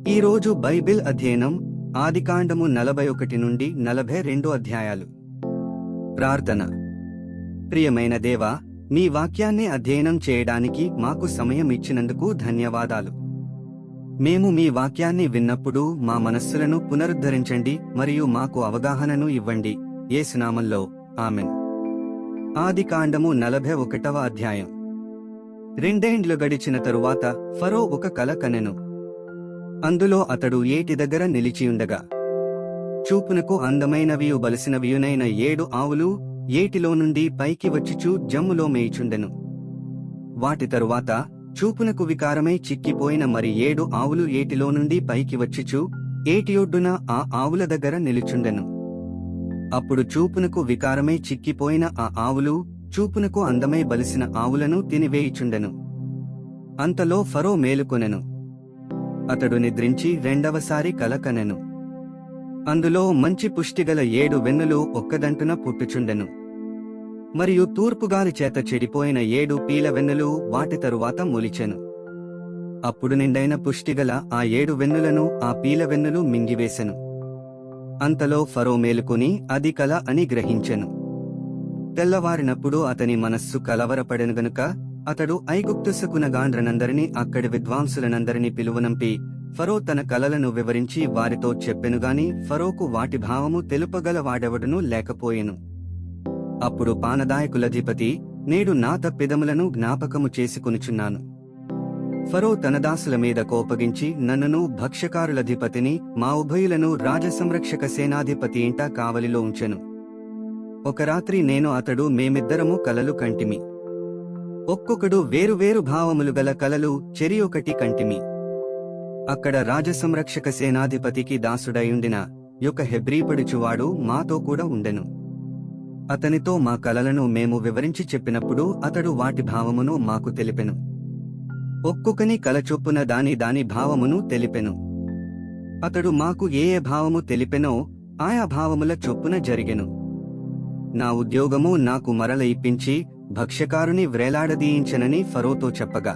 ఈరోజు బైబిల్ అధ్యయనం ఆదికాండము 41 నుండి 42 అధ్యాయాలు. ప్రార్థన. ప్రియమైన దేవా, మీ వాక్యాన్ని అధ్యయనం చేయడానికి మాకు సమయం ఇచ్చినందుకు ధన్యవాదాలు. మేము మీ వాక్యాన్ని విన్నప్పుడు మా మనస్సులను పునరుద్ధరించండి మరియు మాకు అవగాహనను ఇవ్వండి. యేసు నామములో ఆమెన్. ఆదికాండము 41వ అధ్యాయం. 2 ఏండ్లు గడిచిన తరువాత ఫరో ఒక కల కనెను. అందులో అతడు ఏటి దగ్గర నిలిచియుండగా చూపునకు అందమైనవియు బలసినవియునైన 7 ఆవులు ఏటిలో నుండి పైకి వచ్చిచూ జమ్ములో మేయుచుండెను. వాటి తరువాత చూపునకు వికారమై చిక్కిపోయిన మరి 7 ఆవులు ఏటిలో నుండి పైకి వచ్చిచూ ఏటియొడ్డున ఆ ఆవుల దగ్గర నిలుచుండెను. అప్పుడు చూపునకు వికారమై చిక్కిపోయిన ఆ ఆవులు చూపునకు అందమై బలిసిన ఆవులను తినివేయుచుండెను. అంతలో ఫరో మేలుకొనెను. అతడు నిద్రించి రెండవసారి కల కనెను. అందులో మంచి పుష్టిగల 7 వెన్నులు ఒక్కదంటున పుట్టుచుండెను. మరియు తూర్పుగాలి చేత చెడిపోయిన 7 పీల వెన్నులు వాటి తరువాత మొలిచెను. అప్పుడు నిండైన పుష్టిగల ఆ 7 వెన్నులను ఆ పీల వెన్నులు మింగివేశెను. అంతలో ఫరో మేలుకొని అది కల అని గ్రహించెను. తెల్లవారినప్పుడు అతని మనస్సు కలవరపడెను గనుక అతడు ఐగుప్తు శకునగాండ్రనందరినీ అక్కడి విద్వాంసులనందరినీ పిలువనంపి ఫరో తన కలలను వివరించి వారితో చెప్పెనుగాని ఫరోకు వాటి భావము తెలుపగల వాడెవడునూ లేకపోయెను. అప్పుడు పానదాయకులధిపతి, నేడు నా తప్పిదములను జ్ఞాపకము చేసుకొనుచున్నాను. ఫరో తన దాసుల మీద కోపగించి నన్నును భక్ష్యకారులధిపతిని మా ఉభయులను రాజసంరక్షక సేనాధిపతి ఇంట కావలిలో ఉంచెను. ఒక రాత్రి నేను అతడు మేమిద్దరము కలలు కంటిమి. ఒక్కొక్కడు వేరువేరు భావములు గల కలలు చెరి ఒకటి కంటిమి. అక్కడ రాజసంరక్షక సేనాధిపతికి దాసుడయుండిన యొక్క హెబ్రీపడుచువాడు మాతో కూడా ఉండెను. అతనితో మా కలలను మేము వివరించి చెప్పినప్పుడు అతడు వాటి భావమును మాకు తెలిపెను. ఒక్కొక్కని కల చొప్పున దాని భావమును తెలిపెను. అతడు మాకు ఏ భావము తెలిపెనో ఆయా భావముల చొప్పున జరిగెను. నా ఉద్యోగము నాకు మరల ఇప్పించి భక్ష్యకారుని వ్రేలాడదీయించనని ఫరోతో చెప్పగా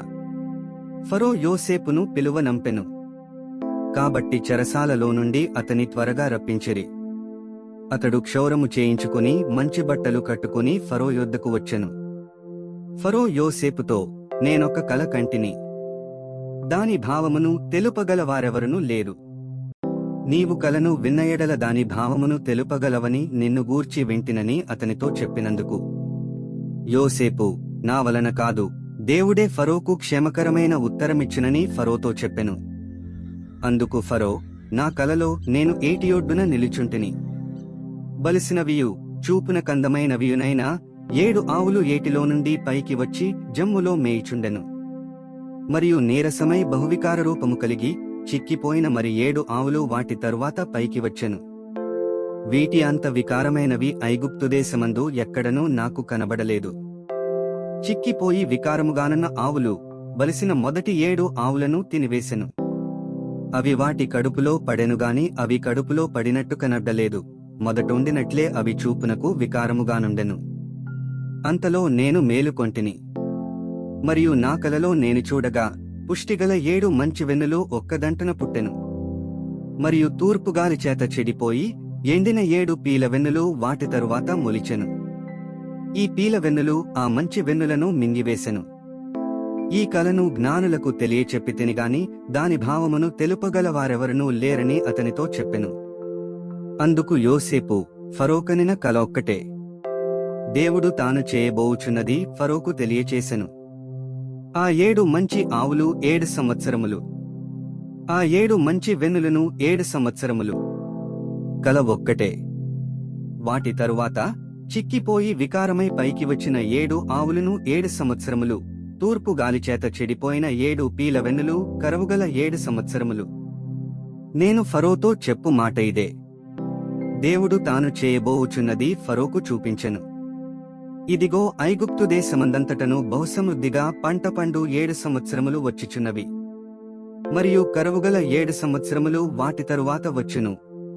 ఫరో యోసేపును పిలువనంపెను. కాబట్టి చెరసాలలో నుండి అతని త్వరగా రప్పించిరి. అతడు క్షౌరము చేయించుకుని మంచి బట్టలు కట్టుకుని ఫరో యొద్దకు వచ్చెను. ఫరో యోసేపుతో, నేనొక కల కంటిని. దాని భావమును తెలుపగల వారెవరునూ లేరు. నీవు కలను విన్న ఎడల దాని భావమును తెలుపగలవని నిన్ను గూర్చి వింటినని అతనితో చెప్పినందుకు యోసేపు, నా వలన కాదు, దేవుడే ఫరోకు క్షేమకరమైన ఉత్తరమిచ్చునని ఫరోతో చెప్పెను. అందుకు ఫరో, నా కలలో నేను ఏటియొడ్డున నిలుచుంటిని. బలిసినవియు చూపున కందమైనవియునైన 7 ఆవులు ఏటిలో నుండి పైకి వచ్చి జమ్ములో మేయుచుండెను. మరియు నీరసమై బహువికార రూపము కలిగి చిక్కిపోయిన మరి 7 ఆవులు వాటి తరువాత పైకి వచ్చెను. వీటి అంత వికారమైనవి ఐగుప్తుదేశమందు ఎక్కడనూ నాకు కనబడలేదు. చిక్కిపోయి వికారముగానున్న ఆవులు బలిసిన మొదటి 7 ఆవులను తినివేశెను. అవి వాటి కడుపులో పడెనుగాని అవి కడుపులో పడినట్టు కనబడలేదు. మొదటుండినట్లే అవి చూపునకు వికారముగానుండెను. అంతలో నేను మేలుకొంటిని. మరియు నా కలలో నేను చూడగా పుష్టిగల 7 మంచి వెన్నులు ఒక్కదంటన పుట్టెను. మరియు తూర్పుగాలి చేత చెడిపోయి ఎండిన 7 పీల వెన్నులు వాటి తరువాత మొలిచెను. ఈ పీల వెన్నులు ఆ మంచి వెన్నులను మింగివేశెను. ఈ కలను జ్ఞానులకు తెలియచెప్పితినిగాని దాని భావమును తెలుపగల వారెవరునూ లేరని అతనితో చెప్పెను. అందుకు యోసేపు, ఫరోకనిన కల ఒక్కటే. దేవుడు తాను చేయబోవుచున్నది ఫరోకు తెలియచేసెను. ఆ 7 మంచి ఆవులు 7 సంవత్సరములు, ఆ 7 మంచి వెన్నులను 7 సంవత్సరములు. కల ఒక్కటే. వాటి తరువాత చిక్కిపోయి వికారమై పైకి వచ్చిన 7 ఆవులను 7 సంవత్సరములు, తూర్పు గాలిచేత చెడిపోయిన 7 పీల వెన్నులు కరవుగల 7 సంవత్సరములు. నేను ఫరోతో చెప్పు మాట ఇదే. దేవుడు తాను చేయబోవుచున్నది ఫరోకు చూపించెను. ఇదిగో, ఐగుప్తు దేశమందంతటను బహుసమృద్ధిగా పంట పండు 7 సంవత్సరములు వచ్చిచున్నవి. మరియు కరువుగల 7 సంవత్సరములు వాటి తరువాత వచ్చును.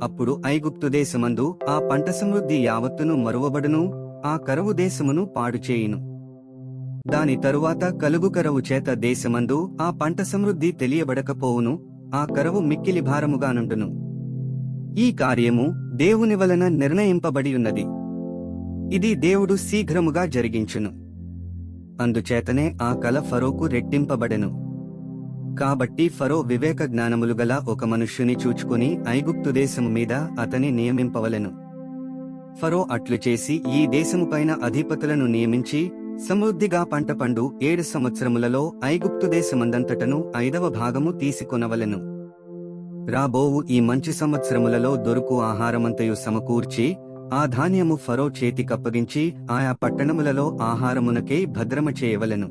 అప్పుడు ఐగుప్తు దేశమందు ఆ పంట సమృద్ధి యావత్తును మరువబడును, ఆ కరువు దేశమును పాడుచేయును. దాని తరువాత కలుగు కరవు చేత దేశమందు ఆ పంట సమృద్ధి తెలియబడకపోవును, ఆ కరవు మిక్కిలి భారముగానుండును. ఈ కార్యము దేవుని వలన నిర్ణయింపబడియున్నది. ఇది దేవుడు శీఘ్రముగా జరిగించును. అందుచేతనే ఆ కల ఫరోకు రెట్టింపబడెను. కాబట్టి ఫరో వివేక జ్ఞానములు గల ఒక మనుష్యుని చూచుకుని ఐగుప్తు దేశము మీద అతని నియమింపవలెను. ఫరో అట్లు చేసి ఈ దేశముపైన అధిపతులను నియమించి సమృద్ధిగా పంట పండు 7 సంవత్సరములలో ఐగుప్తు దేశమందంతటను 5వ భాగము తీసుకొనవలెను. రాబోవు ఈ మంచి సంవత్సరములలో దొరుకు ఆహారమంతయు సమకూర్చి ఆ ధాన్యము ఫరో చేతికప్పగించి ఆయా పట్టణములలో ఆహారమునకై భద్రమ చేయవలెను.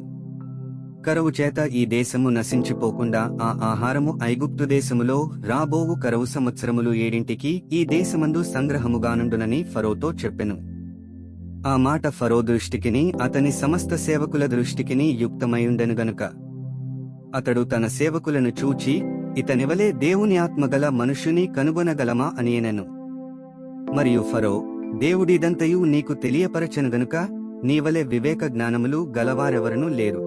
కరువు చేత ఈ దేశము నశించిపోకుండా ఆ ఆహారము ఐగుప్తు దేశములో రాబోవు కరువు సంవత్సరములు 7 ఈ దేశమందు సంగ్రహముగానుండునని ఫరోతో చెప్పెను. ఆ మాట ఫరో దృష్టికిని అతని సమస్త సేవకుల దృష్టికిని యుక్తమైయుండెను గనుక అతడు తన సేవకులను చూచి, ఇతనివలే దేవుని ఆత్మగల మనుష్యుని కనుగొనగలమా అనియనెను. మరియు ఫరో, దేవుడిదంతయు నీకు తెలియపరచెను గనుక నీవలే వివేక జ్ఞానములు గలవారెవరనూ లేరు.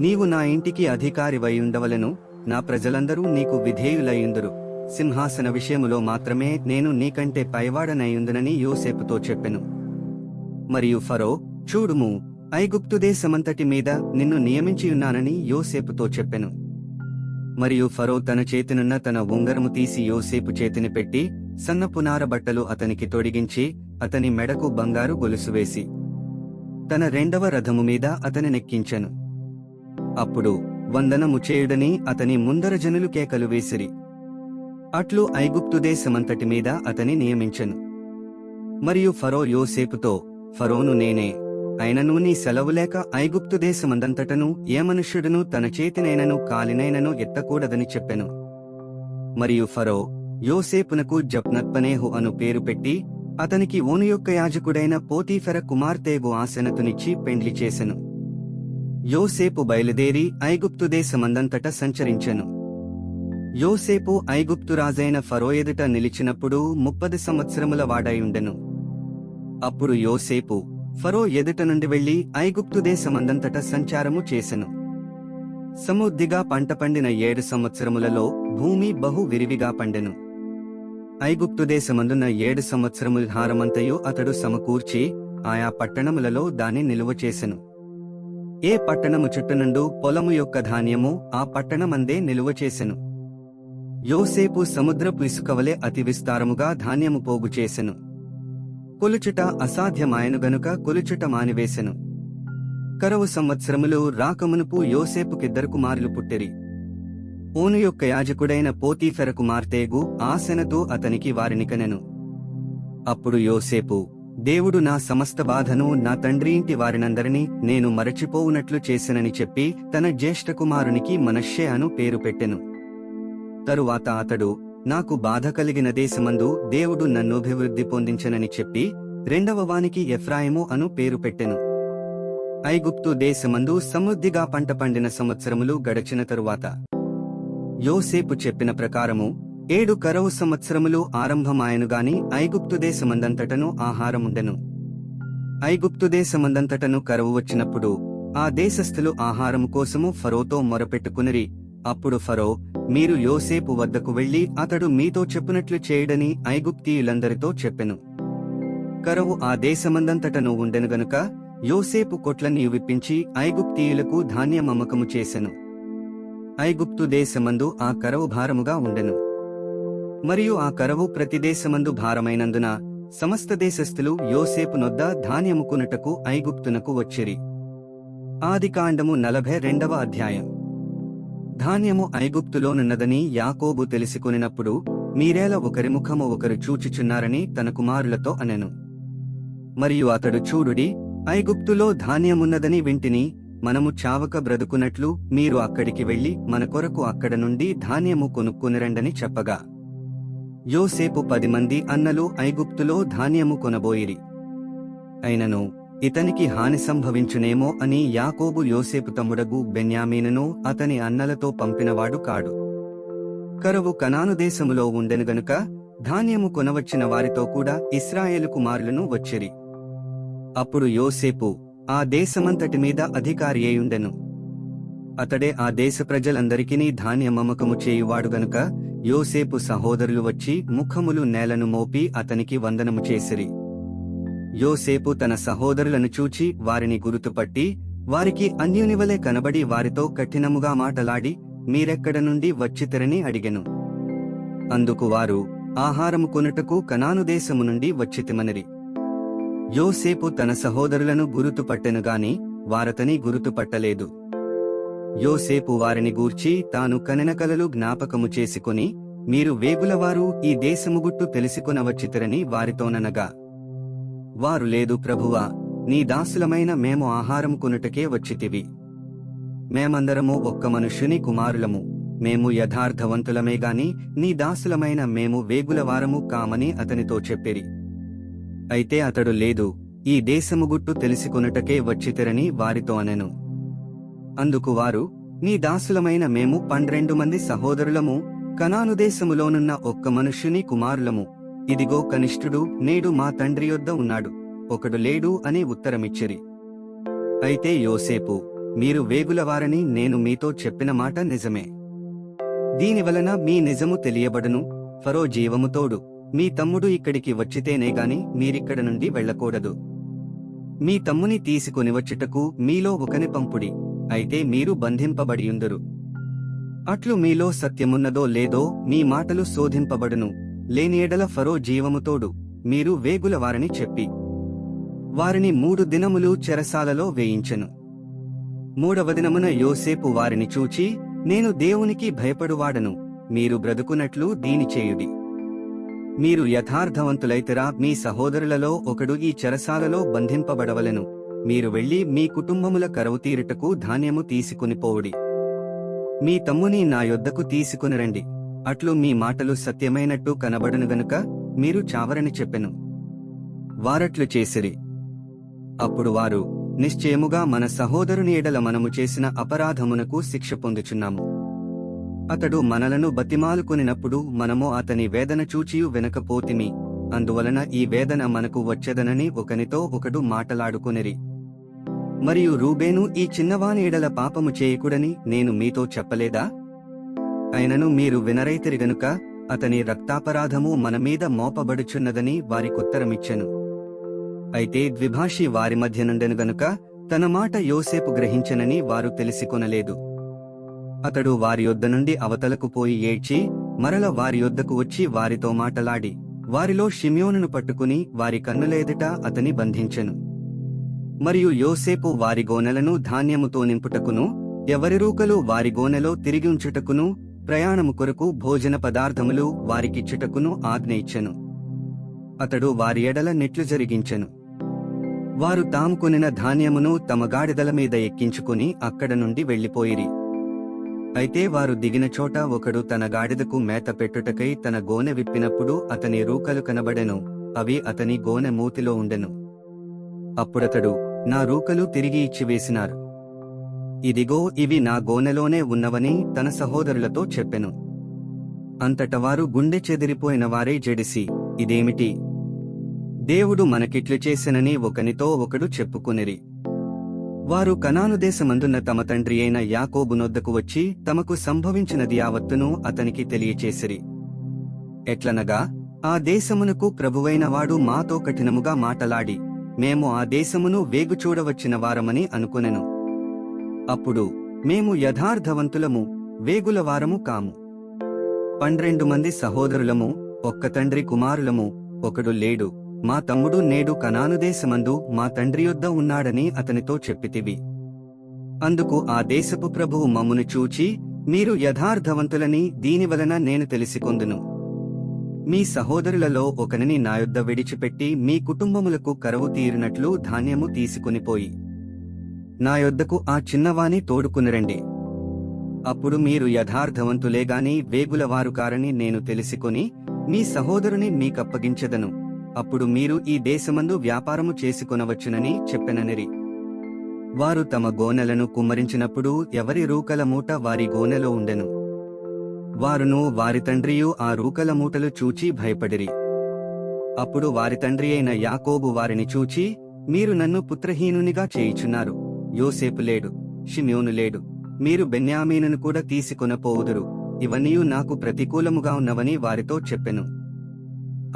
నీవు నా ఇంటికి అధికారివైయుండవలెను, నా ప్రజలందరూ నీకు విధేయులయ్యుందురు. సింహాసన విషయములో మాత్రమే నేను నీకంటే పైవాడనయ్యుందునని యోసేపుతో చెప్పెను. మరియు ఫరో, చూడుము, ఐగుప్తు దేశమంతటి మీద నిన్ను నియమించియున్నానని యోసేపుతో చెప్పెను. మరియు ఫరో తన చేతినున్న తన ఉంగరము తీసి యోసేపు చేతిని పెట్టి సన్నపునార బట్టలు అతనికి తొడిగించి అతని మెడకు బంగారు గొలుసు వేసి తన 2వ రథము మీద అతని నెక్కించెను. అప్పుడు వందనము చేయుడని అతని ముందర జనులు కేకలు వేసిరి. అట్లు ఐగుప్తు దేశమంతటి మీద అతని నియమించెను. మరియు ఫరో యోసేపుతో, ఫరోను నేనే, అయినను నీ సెలవులేక ఐగుప్తు దేశమందంతటను ఏ మనుష్యుడును తన చేతినైనను కాలినైనను ఎత్తకూడదని చెప్పెను. మరియు ఫరో యోసేపునకు జప్నత్పనేహు అను పేరు పెట్టి అతనికి ఓను యొక్క యాజకుడైన పోతీఫెర కుమార్తెగు ఆసెనతునిచ్చి పెండ్లి చేసెను. యోసేపు బయలుదేరి ఐగుప్తు దేశమందంతట సంచరించెను. యోసేపు ఐగుప్తు రాజైన ఫరో ఎదుట నిలిచినప్పుడు 30 సంవత్సరముల వాడైయుండెను. అప్పుడు యోసేపు ఫరో ఎదుట నుండి వెళ్లి ఐగుప్తు దేశమందంతట సంచారము చేసెను. సమృద్ధిగా పంట పండిన 7 సంవత్సరములలో భూమి బహు విరివిగా పండెను. ఐగుప్తు దేశమందున్న 7 సంవత్సరముల హారమంతయు అతడు సమకూర్చి ఆయా పట్టణములలో దాని నిలువ చేసెను. ఏ పట్టణము చుట్టనుండు పొలము యొక్క ధాన్యము ఆ పట్టణమందే నిలువ చేసెను. యోసేపు సముద్రపు ఇసుకవలె అతి విస్తారముగా ధాన్యము పోగు చేసెను. కొలుచుట అసాధ్యమాయను గనుక కొలుచుట మానివేసెను. కరువు సంవత్సరములు రాకమునుపు యోసేపుకిద్దరు కుమారులు పుట్టిరి. ఓను యొక్క యాజకుడైన పోతీఫెర కుమార్తెగు ఆసెనతు అతనికి వారిని కనెను. అప్పుడు యోసేపు, దేవుడు నా సమస్త బాధను నా తండ్రి ఇంటి వారినందరినీ నేను మరచిపోవునట్లు చేసెనని చెప్పి తన జ్యేష్ఠ కుమారునికి మనష్షే అను పేరు పెట్టెను. తరువాత అతడు, నాకు బాధ కలిగిన దేశమందు దేవుడు నన్ను అభివృద్ధి పొందించెనని చెప్పి 2వ వానికి ఎఫ్రాయిము అను పేరు పెట్టెను. ఐగుప్తు దేశమందు సమృద్ధిగా పంట పండిన సంవత్సరములు గడచిన తరువాత యోసేపు చెప్పిన ప్రకారము 7 కరువు సంవత్సరములు ఆరంభమాయనుగాని ఐగుప్తు దేశమందంతటను ఆహారముండెను. ఐగుప్తు దేశమందంతటను కరువు వచ్చినప్పుడు ఆ దేశస్థులు ఆహారము కోసము ఫరోతో మొరపెట్టుకునిరి. అప్పుడు ఫరో, మీరు యోసేపు వద్దకు వెళ్లి అతడు మీతో చెప్పునట్లు చేయుడని ఐగుప్తీయులందరితో చెప్పెను. కరువు ఆ దేశమందంతటను ఉండెను గనుక యోసేపు కొట్లన్నీ విప్పించి ఐగుప్తీయులకు ధాన్యమమ్మకము చేసెను. ఐగుప్తు దేశమందు ఆ కరువు భారముగా ఉండెను. మరియు ఆ కరువు ప్రతి దేశమందు భారమైనందున సమస్త దేశస్థులు యోసేపు నొద్ద ధాన్యము కొనుటకు ఐగుప్తునకు వచ్చిరి. ఆదికాండము 42వ అధ్యాయం. ధాన్యము ఐగుప్తులోనున్నదని యాకోబు తెలిసికొనినప్పుడు మీరేల ఒకరి ముఖము ఒకరు చూచుచున్నారని తన కుమారులతో అనెను. మరియు అతడు, చూడుడి, ఐగుప్తులో ధాన్యమున్నదని వింటిని, మనము చావక బ్రతుకున్నట్లు మీరు అక్కడికి వెళ్లి మన కొరకు అక్కడ నుండి ధాన్యము కొనుక్కునిరండని చెప్పగా యోసేపు 10 మంది అన్నలు ఐగుప్తులో ధాన్యము కొనబోయిరి. అయినను ఇతనికి హాని సంభవించునేమో అని యాకోబు యోసేపు తమ్ముడగు బెన్యామీనును అతని అన్నలతో పంపినవాడు కాడు. కరువు కనాను దేశములో ఉండెను గనుక ధాన్యము కొనవచ్చిన వారితో కూడా ఇశ్రాయేలు కుమారులను వచ్చిరి. అప్పుడు యోసేపు ఆ దేశమంతటి మీద అధికారి అయ్యుండెను. అతడే ఆ దేశ ప్రజలందరికీ ధాన్యమమ్మకము చేయువాడు గనుక యోసేపు సహోదరులు వచ్చి ముఖములు నేలను మోపి అతనికి వందనము చేసిరి. యోసేపు తన సహోదరులను చూచి వారిని గుర్తుపట్టి వారికి అన్యునివలే కనబడి వారితో కఠినముగా మాటలాడి, మీరెక్కడ నుండి వచ్చితిరని అడిగెను. అందుకు వారు, ఆహారము కొనుటకు కనాను దేశము నుండి వచ్చితిమనిరి. యోసేపు తన సహోదరులను గుర్తుపట్టెనుగాని వారతని గుర్తుపట్టలేదు. యోసేపు వారిని గూర్చి తాను కనిన కలలు జ్ఞాపకము చేసుకుని, మీరు వేగులవారు ఈ దేశము గుట్టు తెలిసికొనవచ్చితిరని వారితోననగా, వారు, లేదు ప్రభువా, నీ దాసులమైన మేము ఆహారం కొనుటకే వచ్చితివి. మేమందరము ఒక్క మనుష్యుని కుమారులము, మేము యథార్థవంతులమేగాని నీ దాసులమైన మేము వేగులవారము కామని అతనితో చెప్పిరి. అయితే అతడు, లేదు, ఈ దేశము గుట్టు తెలిసికొనుటకే వచ్చితిరని వారితో అనెను. అందుకు వారు, నీ దాసులమైన మేము 12 మంది సహోదరులము, కనాను దేశములోనున్న ఒక్క మనుష్యుని కుమారులము. ఇదిగో కనిష్ఠుడు నేడు మా తండ్రి యొద్ద ఉన్నాడు, ఒకడు లేడు అని ఉత్తరమిచ్చిరి. అయితే యోసేపు, మీరు వేగులవారని నేను మీతో చెప్పిన మాట నిజమే. దీనివలన మీ నిజము తెలియబడును. ఫరో జీవముతోడు మీ తమ్ముడు ఇక్కడికి వచ్చితేనేగాని మీరిక్కడ నుండి వెళ్ళకూడదు. మీ తమ్ముని తీసుకొని వచ్చుటకు మీలో ఒకని పంపుడి, అయితే మీరు బంధింపబడియుందురు. అట్లు మీలో సత్యమున్నదో లేదో మీ మాటలు శోధింపబడును. లేని ఎడల ఫరో జీవముతోడు మీరు వేగులవారని చెప్పి వారిని 3 దినములు చెరసాలలో వేయించెను. 3వ దినమున యోసేపు వారిని చూచి, నేను దేవునికి భయపడువాడను, మీరు బ్రతుకునట్లు దీని చేయుడి. మీరు యథార్థవంతులైతేరా మీ సహోదరులలో ఒకడు ఈ చెరసాలలో బంధింపబడవలెను. మీరు వెళ్లి మీ కుటుంబముల కరవు తీరుటకు ధాన్యము తీసుకునిపోవుడి. మీ తమ్ముని నా యొద్దకు తీసుకునిరండి, అట్లు మీ మాటలు సత్యమైనట్టు కనబడును గనుక మీరు చావరని చెప్పెను. వారట్లు చేసిరి. అప్పుడు వారు, నిశ్చయముగా మన సహోదరుని ఎడల మనము చేసిన అపరాధమునకు శిక్ష పొందుచున్నాము. అతడు మనలను బతిమాలుకొనినప్పుడు మనము అతని వేదన చూచియు వినకపోతిమి, అందువలన ఈ వేదన మనకు వచ్చెదనని ఒకనితో ఒకడు మాటలాడుకొనిరి. మరియు రూబేను, ఈ చిన్నవాని ఎడల పాపము చేయకూడని నేను మీతో చెప్పలేదా? అయినను మీరు వినరైతిరి గనుక అతని రక్తాపరాధము మనమీద మోపబడుచున్నదని వారికుత్తరమిచ్చెను. అయితే ద్విభాషి వారి మధ్య నుండెను గనుక తన మాట యోసేపు గ్రహించెనని వారు తెలిసికొనలేదు. అతడు వారి యొద్ద నుండి అవతలకు పోయి ఏడ్చి మరల వారి యొద్దకు వచ్చి వారితో మాటలాడి వారిలో షిమ్యోనును పట్టుకుని వారి కన్నుల అతని బంధించెను. మరియు యోసేపు వారి గోనెలను ధాన్యముతో నింపుటకును ఎవరి రూకలు వారి గోనెలో తిరిగి ఉంచుటకును ప్రయాణము కొరకు భోజన పదార్థములు వారికిచ్చుటకును ఆజ్ఞ ఇచ్చెను. అతడు వారి ఎడల నెట్లు జరిగించెను. వారు తాము కొనిన ధాన్యమును తమ గాడిదల మీద ఎక్కించుకుని అక్కడ నుండి వెళ్లిపోయిరి. అయితే వారు దిగిన చోట ఒకడు తన గాడిదకు మేత పెట్టుటకై తన గోనె విప్పినప్పుడు అతని రూకలు కనబడెను, అవి అతని గోనె మూతిలో ఉండెను. అప్పుడతడు, నా రూకలు తిరిగి ఇచ్చివేసినారు, ఇదిగో ఇవి నా గోనెలోనే ఉన్నవని తన సహోదరులతో చెప్పెను. అంతట వారు గుండె చెదిరిపోయిన వారే జడిసి, ఇదేమిటి? దేవుడు మనకిట్లు చేసెనని ఒకనితో ఒకడు చెప్పుకునిరి. వారు కనాను దేశమందున్న తమ తండ్రి అయిన యాకోబునొద్దకు వచ్చి తమకు సంభవించినది యావత్తును అతనికి తెలియచేసిరి. ఎట్లనగా, ఆ దేశమునకు ప్రభువైన వాడు మాతో కఠినముగా మాటలాడి మేము ఆ దేశమును వేగుచూడవచ్చిన వారమని అనుకొనెను. అప్పుడు మేము యథార్థవంతులము, వేగులవారము కాము. 12 మంది సహోదరులము, ఒక్క తండ్రి కుమారులము, ఒకడు లేడు. మా తమ్ముడు నేడు కనాను దేశమందు మా తండ్రి యొద్ద ఉన్నాడని అతనితో చెప్పితివి. అందుకు ఆ దేశపు ప్రభువు మమ్మును చూచి, మీరు యథార్థవంతులని దీనివలన నేను తెలిసికొందును. మీ సహోదరులలో ఒకనిని నా యొద్ద విడిచిపెట్టి మీ కుటుంబములకు కరవు తీరినట్లు ధాన్యము తీసుకునిపోయి నా యొద్దకు ఆ చిన్నవాని తోడుకునిరండి. అప్పుడు మీరు యథార్థవంతులేగాని వేగులవారు కారని నేను తెలిసికొని మీ సహోదరుని మీకప్పగించెదను. అప్పుడు మీరు ఈ దేశమందు వ్యాపారము చేసుకొనవచ్చునని చెప్పెననిరి. వారు తమ గోనెలను కుమ్మరించినప్పుడు ఎవరి రూకల మూట వారి గోనెలో ఉండెను. వారును వారి తండ్రియు ఆ రూకల మూటలు చూచి భయపడిరి. అప్పుడు వారి తండ్రి అయిన యాకోబు వారిని చూచి, మీరు నన్ను పుత్రహీనునిగా చేయుచున్నారు. యోసేపు లేడు, షిమ్యోను లేడు, మీరు బెన్యామీనును కూడా తీసుకొనపోవుదురు, ఇవన్నీయు నాకు ప్రతికూలముగా ఉన్నవని వారితో చెప్పెను.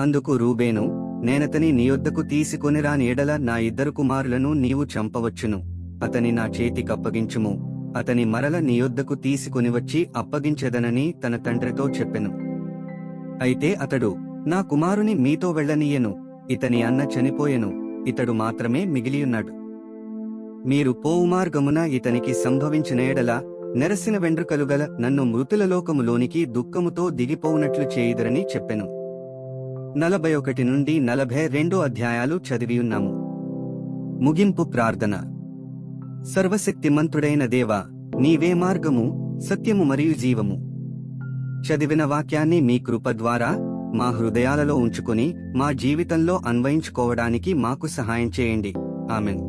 అందుకు రూబేను, నేనతని నీ యొద్దకు తీసుకొనిరాని ఎడల నా 2 కుమారులను నీవు చంపవచ్చును, అతని నా చేతికప్పగించుము, అతని మరల నీ యొద్దకు తీసుకొనివచ్చి అప్పగించెదనని తన తండ్రితో చెప్పెను. అయితే అతడు, నా కుమారుని మీతో వెళ్ళనీయను, ఇతని అన్న చనిపోయెను, ఇతడు మాత్రమే మిగిలియున్నాడు. మీరు పోవు మార్గమున ఇతనికి సంభవించిన ఎడల నెరసిన వెండ్రుకలుగల నన్ను మృతుల లోకములోనికి దుఃఖముతో దిగిపోవునట్లు చేయుదురని చెప్పెను. 41 నుండి 42 అధ్యాయాలు చదివియున్నాము. ముగింపు ప్రార్థన. సర్వశక్తిమంతుడైన దేవా, నీవే మార్గము, సత్యము మరియు జీవము. చదివిన వాక్యాన్ని మీ కృప ద్వారా మా హృదయాలలో ఉంచుకుని మా జీవితంలో అన్వయించుకోవడానికి మాకు సహాయం చేయండి. ఆమెన్.